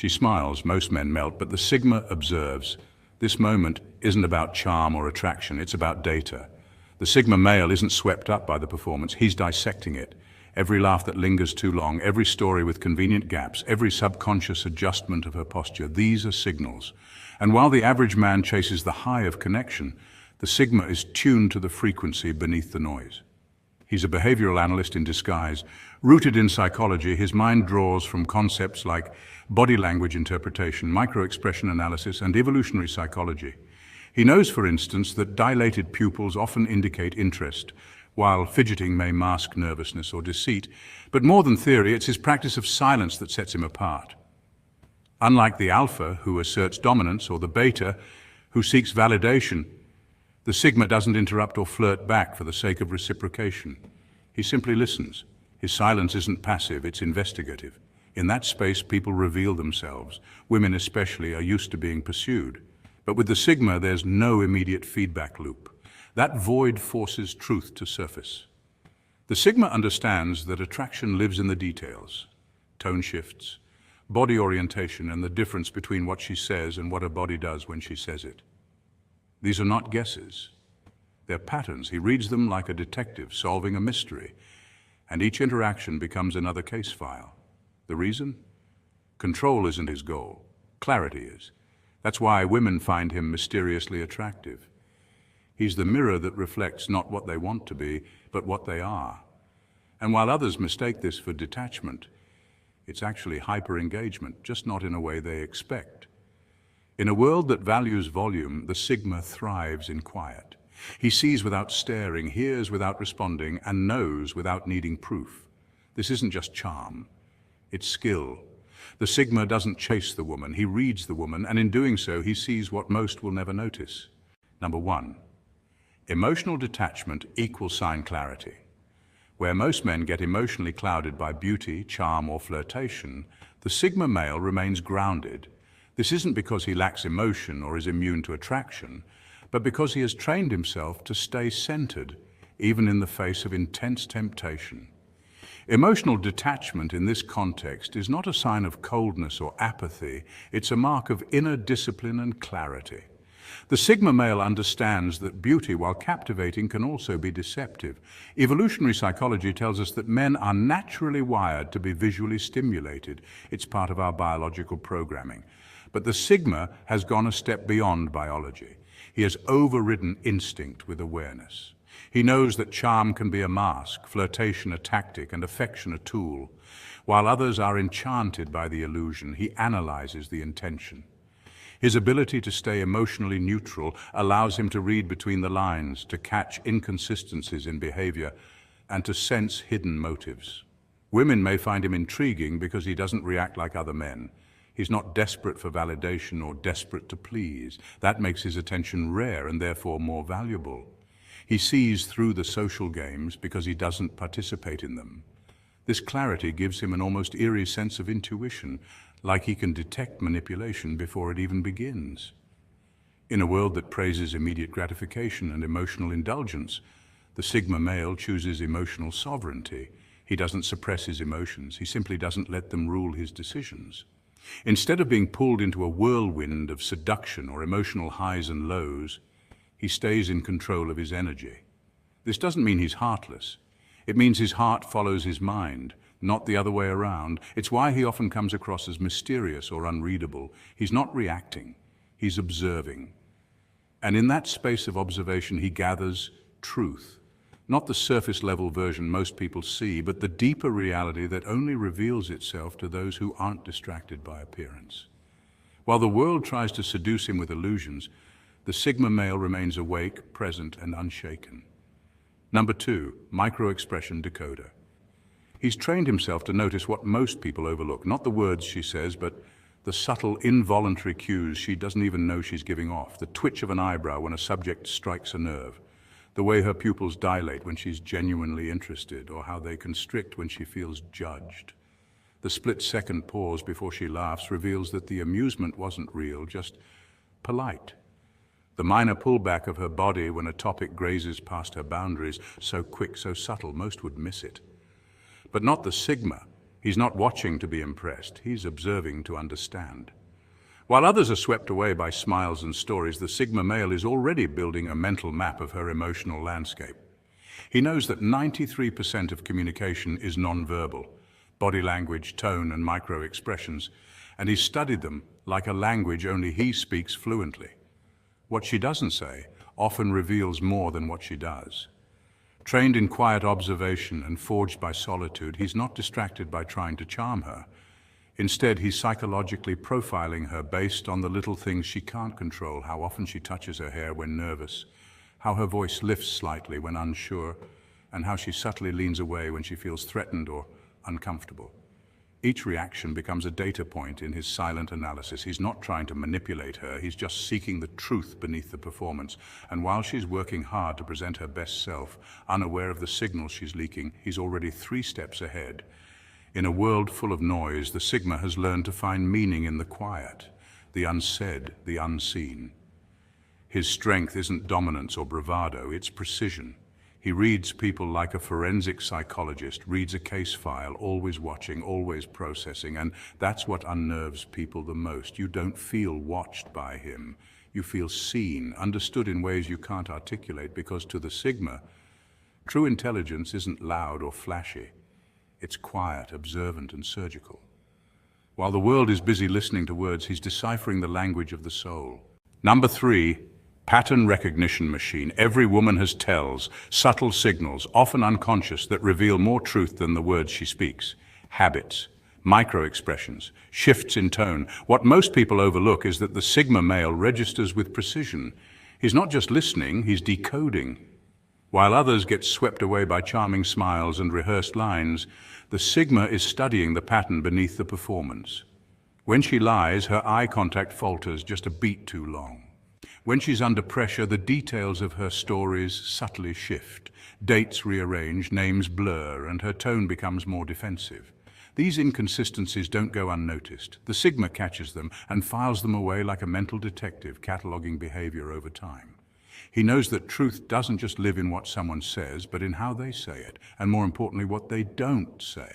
She smiles, most men melt, but the Sigma observes. This moment isn't about charm or attraction, it's about data. The Sigma male isn't swept up by the performance, he's dissecting it. Every laugh that lingers too long, every story with convenient gaps, every subconscious adjustment of her posture, these are signals. And while the average man chases the high of connection, the Sigma is tuned to the frequency beneath the noise. He's a behavioral analyst in disguise. Rooted in psychology, his mind draws from concepts like body language interpretation, microexpression analysis, and evolutionary psychology. He knows, for instance, that dilated pupils often indicate interest, while fidgeting may mask nervousness or deceit. But more than theory, it's his practice of silence that sets him apart. Unlike the alpha, who asserts dominance, or the beta, who seeks validation, the Sigma doesn't interrupt or flirt back for the sake of reciprocation. He simply listens. His silence isn't passive, it's investigative. In that space, people reveal themselves. Women especially are used to being pursued. But with the Sigma, there's no immediate feedback loop. That void forces truth to surface. The Sigma understands that attraction lives in the details. Tone shifts, body orientation, and the difference between what she says and what her body does when she says it. These are not guesses. They're patterns. He reads them like a detective solving a mystery, and each interaction becomes another case file. The reason? Control isn't his goal. Clarity is. That's why women find him mysteriously attractive. He's the mirror that reflects not what they want to be, but what they are. And while others mistake this for detachment, it's actually hyper-engagement, just not in a way they expect. In a world that values volume, the Sigma thrives in quiet. He sees without staring, hears without responding, and knows without needing proof. This isn't just charm, it's skill. The Sigma doesn't chase the woman, he reads the woman, and in doing so, he sees what most will never notice. Number 1. Emotional detachment equals sign clarity. Where most men get emotionally clouded by beauty, charm, or flirtation, the Sigma male remains grounded. This isn't because he lacks emotion or is immune to attraction, but because he has trained himself to stay centered, even in the face of intense temptation. Emotional detachment in this context is not a sign of coldness or apathy, it's a mark of inner discipline and clarity. The Sigma male understands that beauty, while captivating, can also be deceptive. Evolutionary psychology tells us that men are naturally wired to be visually stimulated. It's part of our biological programming. But the Sigma has gone a step beyond biology. He has overridden instinct with awareness. He knows that charm can be a mask, flirtation a tactic, and affection a tool. While others are enchanted by the illusion, he analyzes the intention. His ability to stay emotionally neutral allows him to read between the lines, to catch inconsistencies in behavior, and to sense hidden motives. Women may find him intriguing because he doesn't react like other men. He's not desperate for validation or desperate to please. That makes his attention rare and therefore more valuable. He sees through the social games because he doesn't participate in them. This clarity gives him an almost eerie sense of intuition, like he can detect manipulation before it even begins. In a world that praises immediate gratification and emotional indulgence, the Sigma male chooses emotional sovereignty. He doesn't suppress his emotions, he simply doesn't let them rule his decisions. Instead of being pulled into a whirlwind of seduction or emotional highs and lows, he stays in control of his energy. This doesn't mean he's heartless. It means his heart follows his mind, not the other way around. It's why he often comes across as mysterious or unreadable. He's not reacting, he's observing. And in that space of observation, he gathers truth. Not the surface-level version most people see, but the deeper reality that only reveals itself to those who aren't distracted by appearance. While the world tries to seduce him with illusions, the Sigma male remains awake, present, and unshaken. Number 2, microexpression decoder. He's trained himself to notice what most people overlook, not the words she says, but the subtle, involuntary cues she doesn't even know she's giving off, the twitch of an eyebrow when a subject strikes a nerve, the way her pupils dilate when she's genuinely interested, or how they constrict when she feels judged. The split-second pause before she laughs reveals that the amusement wasn't real, just polite. The minor pullback of her body when a topic grazes past her boundaries, so quick, so subtle, most would miss it. But not the Sigma. He's not watching to be impressed, he's observing to understand. While others are swept away by smiles and stories, the Sigma male is already building a mental map of her emotional landscape. He knows that 93% of communication is nonverbal, body language, tone, and micro-expressions, and he's studied them like a language only he speaks fluently. What she doesn't say often reveals more than what she does. Trained in quiet observation and forged by solitude, he's not distracted by trying to charm her. Instead, he's psychologically profiling her based on the little things she can't control: how often she touches her hair when nervous, how her voice lifts slightly when unsure, and how she subtly leans away when she feels threatened or uncomfortable. Each reaction becomes a data point in his silent analysis. He's not trying to manipulate her, he's just seeking the truth beneath the performance. And while she's working hard to present her best self, unaware of the signals she's leaking, he's already 3 steps ahead. In a world full of noise, the Sigma has learned to find meaning in the quiet, the unsaid, the unseen. His strength isn't dominance or bravado, it's precision. He reads people like a forensic psychologist reads a case file, always watching, always processing, and that's what unnerves people the most. You don't feel watched by him. You feel seen, understood in ways you can't articulate, because to the Sigma, true intelligence isn't loud or flashy. It's quiet, observant, and surgical. While the world is busy listening to words, he's deciphering the language of the soul. Number 3, pattern recognition machine. Every woman has tells, subtle signals, often unconscious, that reveal more truth than the words she speaks. Habits, micro-expressions, shifts in tone. What most people overlook is that the Sigma male registers with precision. He's not just listening, he's decoding. While others get swept away by charming smiles and rehearsed lines, the Sigma is studying the pattern beneath the performance. When she lies, her eye contact falters just a beat too long. When she's under pressure, the details of her stories subtly shift. Dates rearrange, names blur, and her tone becomes more defensive. These inconsistencies don't go unnoticed. The Sigma catches them and files them away like a mental detective, cataloging behavior over time. He knows that truth doesn't just live in what someone says, but in how they say it, and more importantly, what they don't say.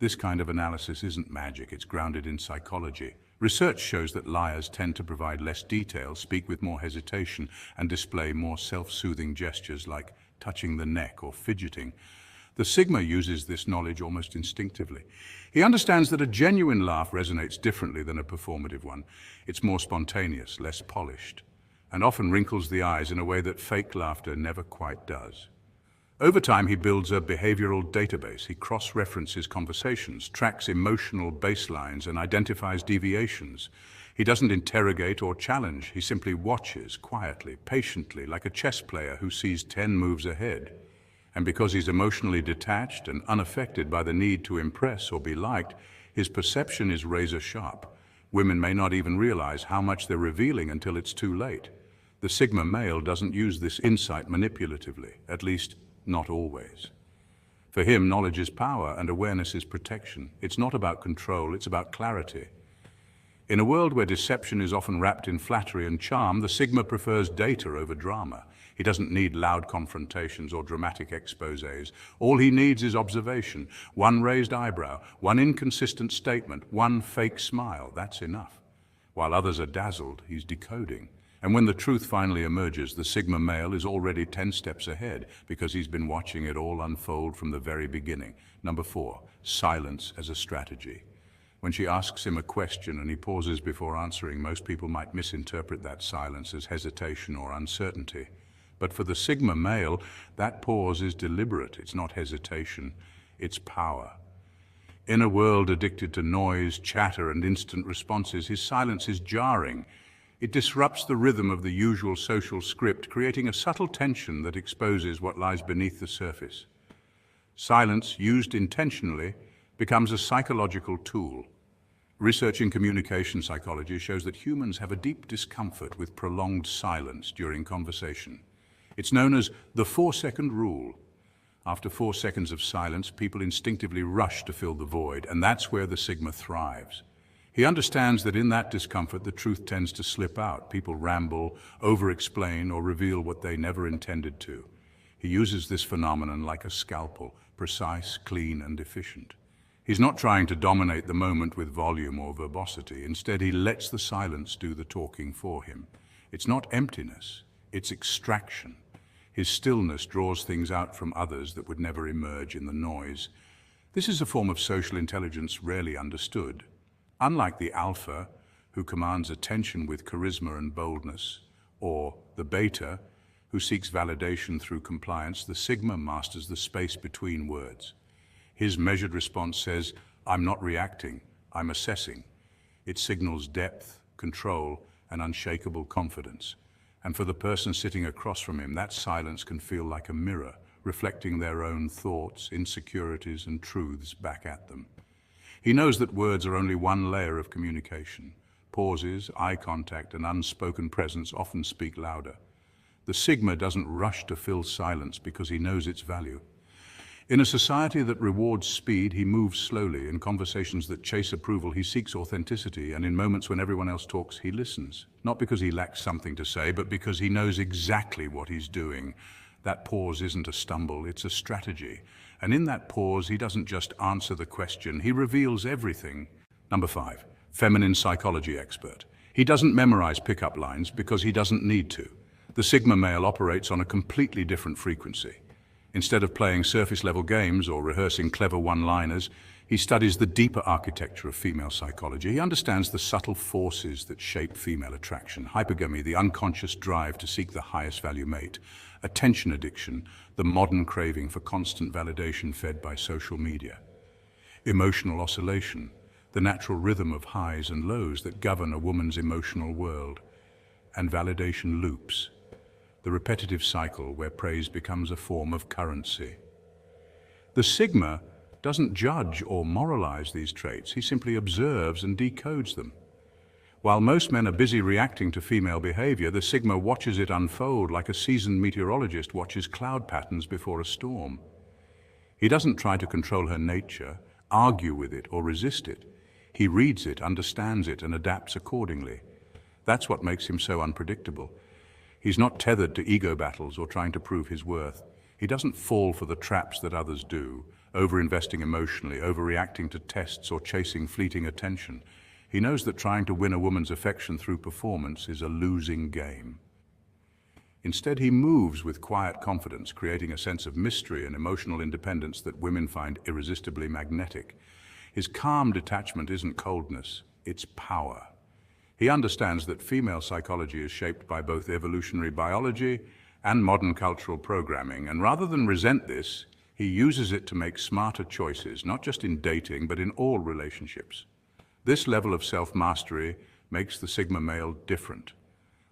This kind of analysis isn't magic, it's grounded in psychology. Research shows that liars tend to provide less detail, speak with more hesitation, and display more self-soothing gestures like touching the neck or fidgeting. The Sigma uses this knowledge almost instinctively. He understands that a genuine laugh resonates differently than a performative one. It's more spontaneous, less polished, and often wrinkles the eyes in a way that fake laughter never quite does. Over time, he builds a behavioral database. He cross-references conversations, tracks emotional baselines, and identifies deviations. He doesn't interrogate or challenge. He simply watches quietly, patiently, like a chess player who sees 10 moves ahead. And because he's emotionally detached and unaffected by the need to impress or be liked, his perception is razor sharp. Women may not even realize how much they're revealing until it's too late. The Sigma male doesn't use this insight manipulatively, at least not always. For him, knowledge is power and awareness is protection. It's not about control, it's about clarity. In a world where deception is often wrapped in flattery and charm, the Sigma prefers data over drama. He doesn't need loud confrontations or dramatic exposés. All he needs is observation. One raised eyebrow, one inconsistent statement, one fake smile. That's enough. While others are dazzled, he's decoding. And when the truth finally emerges, the Sigma male is already 10 steps ahead because he's been watching it all unfold from the very beginning. Number 4, silence as a strategy. When she asks him a question and he pauses before answering, most people might misinterpret that silence as hesitation or uncertainty. But for the Sigma male, that pause is deliberate. It's not hesitation, it's power. In a world addicted to noise, chatter, and instant responses, his silence is jarring. It disrupts the rhythm of the usual social script, creating a subtle tension that exposes what lies beneath the surface. Silence, used intentionally, becomes a psychological tool. Research in communication psychology shows that humans have a deep discomfort with prolonged silence during conversation. It's known as the 4-second rule. After 4 seconds of silence, people instinctively rush to fill the void, and that's where the Sigma thrives. He understands that in that discomfort, the truth tends to slip out. People ramble, over-explain, or reveal what they never intended to. He uses this phenomenon like a scalpel, precise, clean, and efficient. He's not trying to dominate the moment with volume or verbosity. Instead, he lets the silence do the talking for him. It's not emptiness, it's extraction. His stillness draws things out from others that would never emerge in the noise. This is a form of social intelligence rarely understood. Unlike the alpha, who commands attention with charisma and boldness, or the beta, who seeks validation through compliance, the sigma masters the space between words. His measured response says, "I'm not reacting, I'm assessing." It signals depth, control, and unshakable confidence. And for the person sitting across from him, that silence can feel like a mirror, reflecting their own thoughts, insecurities, and truths back at them. He knows that words are only one layer of communication. Pauses, eye contact, and unspoken presence often speak louder. The Sigma doesn't rush to fill silence because he knows its value. In a society that rewards speed, he moves slowly. In conversations that chase approval, he seeks authenticity. And in moments when everyone else talks, he listens. Not because he lacks something to say, but because he knows exactly what he's doing. That pause isn't a stumble, it's a strategy. And in that pause, he doesn't just answer the question, he reveals everything. Number 5, feminine psychology expert. He doesn't memorize pickup lines because he doesn't need to. The Sigma male operates on a completely different frequency. Instead of playing surface-level games or rehearsing clever one-liners, he studies the deeper architecture of female psychology. He understands the subtle forces that shape female attraction: hypergamy, the unconscious drive to seek the highest value mate; attention addiction, the modern craving for constant validation fed by social media; emotional oscillation, the natural rhythm of highs and lows that govern a woman's emotional world; and validation loops, the repetitive cycle where praise becomes a form of currency. The Sigma doesn't judge or moralize these traits, he simply observes and decodes them. While most men are busy reacting to female behavior, the Sigma watches it unfold like a seasoned meteorologist watches cloud patterns before a storm. He doesn't try to control her nature, argue with it, or resist it. He reads it, understands it, and adapts accordingly. That's what makes him so unpredictable. He's not tethered to ego battles or trying to prove his worth. He doesn't fall for the traps that others do, over-investing emotionally, overreacting to tests, or chasing fleeting attention. He knows that trying to win a woman's affection through performance is a losing game. Instead, he moves with quiet confidence, creating a sense of mystery and emotional independence that women find irresistibly magnetic. His calm detachment isn't coldness, it's power. He understands that female psychology is shaped by both evolutionary biology and modern cultural programming, and rather than resent this, he uses it to make smarter choices, not just in dating, but in all relationships. This level of self-mastery makes the Sigma male different.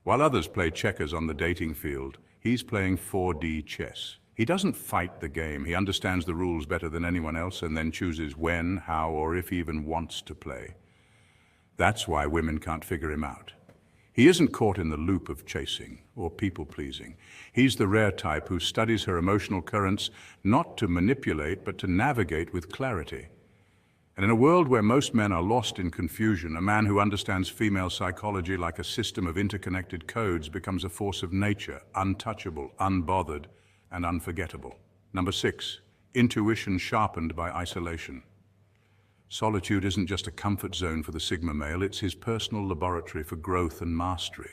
While others play checkers on the dating field, he's playing 4D chess. He doesn't fight the game, he understands the rules better than anyone else and then chooses when, how, or if he even wants to play. That's why women can't figure him out. He isn't caught in the loop of chasing or people-pleasing. He's the rare type who studies her emotional currents not to manipulate, but to navigate with clarity. And in a world where most men are lost in confusion, a man who understands female psychology like a system of interconnected codes becomes a force of nature, untouchable, unbothered, and unforgettable. Number 6, intuition sharpened by isolation. Solitude isn't just a comfort zone for the Sigma male, it's his personal laboratory for growth and mastery.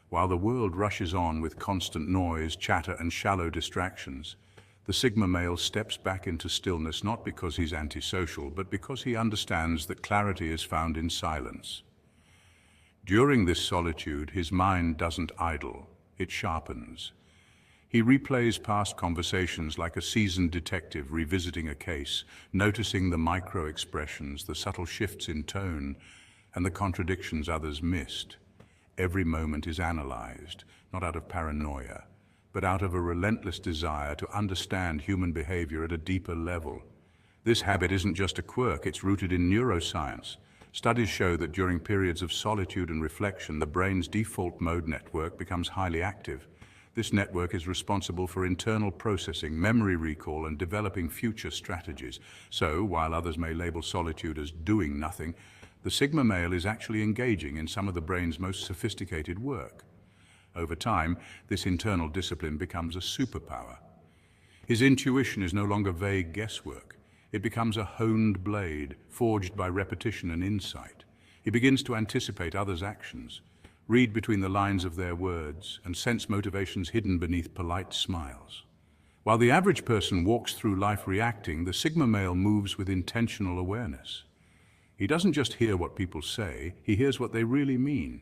While the world rushes on with constant noise, chatter, and shallow distractions, the Sigma male steps back into stillness not because he's antisocial, but because he understands that clarity is found in silence. During this solitude, his mind doesn't idle, it sharpens. He replays past conversations like a seasoned detective revisiting a case, noticing the micro-expressions, the subtle shifts in tone, and the contradictions others missed. Every moment is analyzed, not out of paranoia, but out of a relentless desire to understand human behavior at a deeper level. This habit isn't just a quirk, it's rooted in neuroscience. Studies show that during periods of solitude and reflection, the brain's default mode network becomes highly active. This network is responsible for internal processing, memory recall, and developing future strategies. So, while others may label solitude as doing nothing, the Sigma male is actually engaging in some of the brain's most sophisticated work. Over time, this internal discipline becomes a superpower. His intuition is no longer vague guesswork. It becomes a honed blade, forged by repetition and insight. He begins to anticipate others' actions, read between the lines of their words, and sense motivations hidden beneath polite smiles. While the average person walks through life reacting, the Sigma male moves with intentional awareness. He doesn't just hear what people say, he hears what they really mean.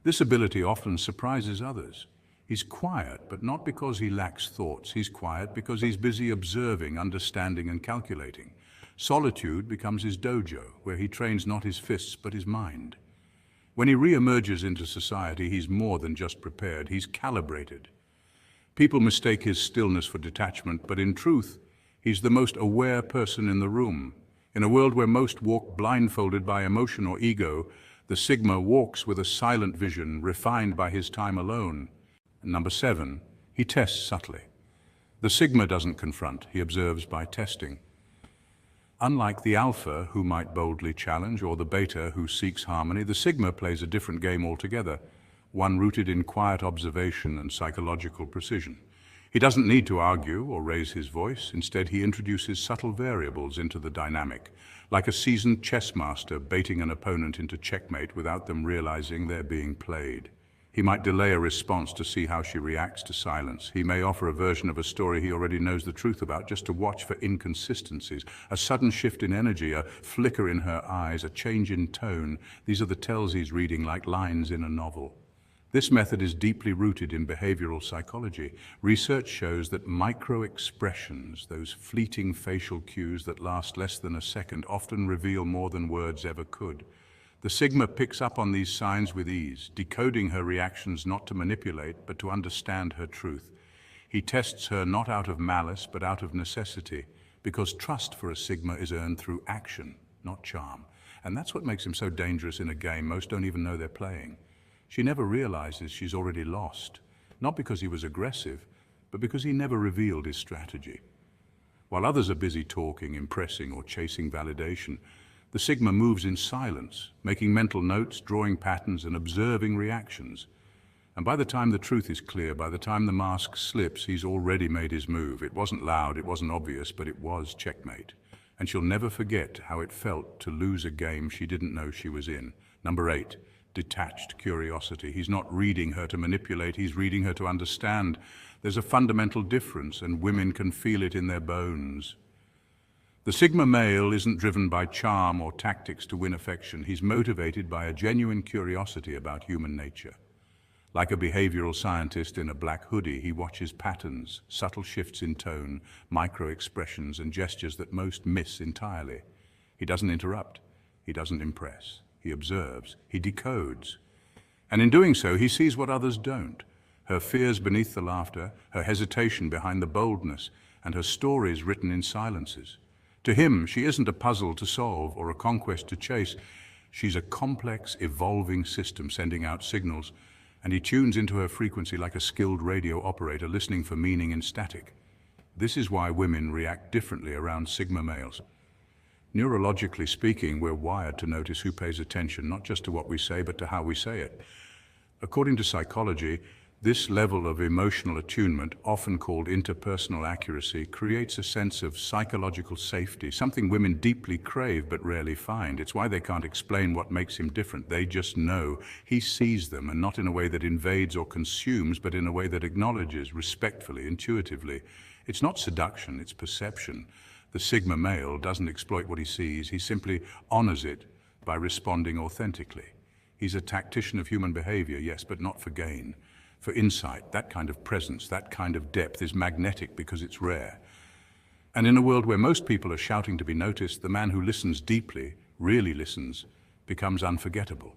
This ability often surprises others. He's quiet, but not because he lacks thoughts. He's quiet because he's busy observing, understanding, and calculating. Solitude becomes his dojo, where he trains not his fists, but his mind. When he re-emerges into society, he's more than just prepared, he's calibrated. People mistake his stillness for detachment, but in truth, he's the most aware person in the room. In a world where most walk blindfolded by emotion or ego, the Sigma walks with a silent vision, refined by his time alone. And number 7, he tests subtly. The Sigma doesn't confront, he observes by testing. Unlike the Alpha, who might boldly challenge, or the Beta, who seeks harmony, the Sigma plays a different game altogether, one rooted in quiet observation and psychological precision. He doesn't need to argue or raise his voice. Instead, he introduces subtle variables into the dynamic, like a seasoned chess master baiting an opponent into checkmate without them realizing they're being played. He might delay a response to see how she reacts to silence. He may offer a version of a story he already knows the truth about, just to watch for inconsistencies. A sudden shift in energy, a flicker in her eyes, a change in tone. These are the tells he's reading, like lines in a novel. This method is deeply rooted in behavioral psychology. Research shows that microexpressions, those fleeting facial cues that last less than a second, often reveal more than words ever could. The Sigma picks up on these signs with ease, decoding her reactions not to manipulate, but to understand her truth. He tests her not out of malice, but out of necessity, because trust for a Sigma is earned through action, not charm. And that's what makes him so dangerous in a game most don't even know they're playing. She never realizes she's already lost, not because he was aggressive, but because he never revealed his strategy. While others are busy talking, impressing, or chasing validation, the Sigma moves in silence, making mental notes, drawing patterns, and observing reactions. And by the time the truth is clear, by the time the mask slips, he's already made his move. It wasn't loud, it wasn't obvious, but it was checkmate. And she'll never forget how it felt to lose a game she didn't know she was in. Number 8, detached curiosity. He's not reading her to manipulate, he's reading her to understand. There's a fundamental difference, and women can feel it in their bones. The Sigma male isn't driven by charm or tactics to win affection. He's motivated by a genuine curiosity about human nature. Like a behavioral scientist in a black hoodie, he watches patterns, subtle shifts in tone, micro-expressions, and gestures that most miss entirely. He doesn't interrupt. He doesn't impress. He observes. He decodes. And in doing so, he sees what others don't. Her fears beneath the laughter, her hesitation behind the boldness, and her stories written in silences. To him, she isn't a puzzle to solve or a conquest to chase. She's a complex, evolving system sending out signals, and he tunes into her frequency like a skilled radio operator listening for meaning in static. This is why women react differently around Sigma males. Neurologically speaking, we're wired to notice who pays attention, not just to what we say, but to how we say it. According to psychology, this level of emotional attunement, often called interpersonal accuracy, creates a sense of psychological safety, something women deeply crave but rarely find. It's why they can't explain what makes him different. They just know he sees them, and not in a way that invades or consumes, but in a way that acknowledges, respectfully, intuitively. It's not seduction, it's perception. The Sigma male doesn't exploit what he sees, he simply honors it by responding authentically. He's a tactician of human behavior, yes, but not for gain. For insight. That kind of presence, that kind of depth is magnetic because it's rare. And in a world where most people are shouting to be noticed, the man who listens deeply, really listens, becomes unforgettable.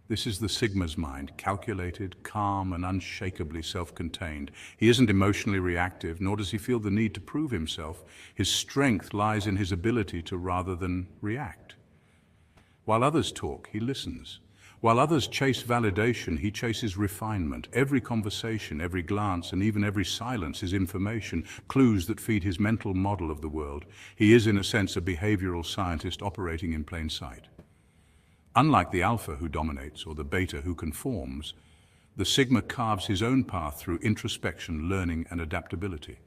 This is the Sigma's mind, calculated, calm, and unshakably self-contained. He isn't emotionally reactive, nor does he feel the need to prove himself. His strength lies in his ability to rather than react. While others talk, he listens. While others chase validation, he chases refinement. Every conversation, every glance, and even every silence is information, clues that feed his mental model of the world. He is, in a sense, a behavioral scientist operating in plain sight. Unlike the Alpha who dominates, or the Beta who conforms, the Sigma carves his own path through introspection, learning, and adaptability.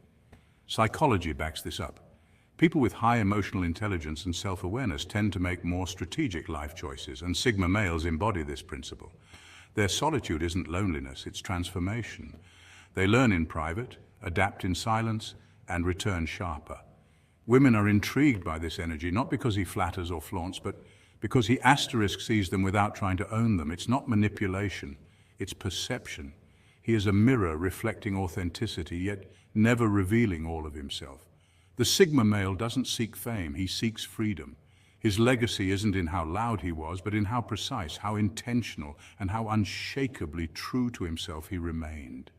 Psychology backs this up. People with high emotional intelligence and self-awareness tend to make more strategic life choices, and Sigma males embody this principle. Their solitude isn't loneliness, it's transformation. They learn in private, adapt in silence, and return sharper. Women are intrigued by this energy, not because he flatters or flaunts, but because he sees them without trying to own them. It's not manipulation, it's perception. He is a mirror reflecting authenticity, yet never revealing all of himself. The Sigma male doesn't seek fame, he seeks freedom. His legacy isn't in how loud he was, but in how precise, how intentional, and how unshakably true to himself he remained.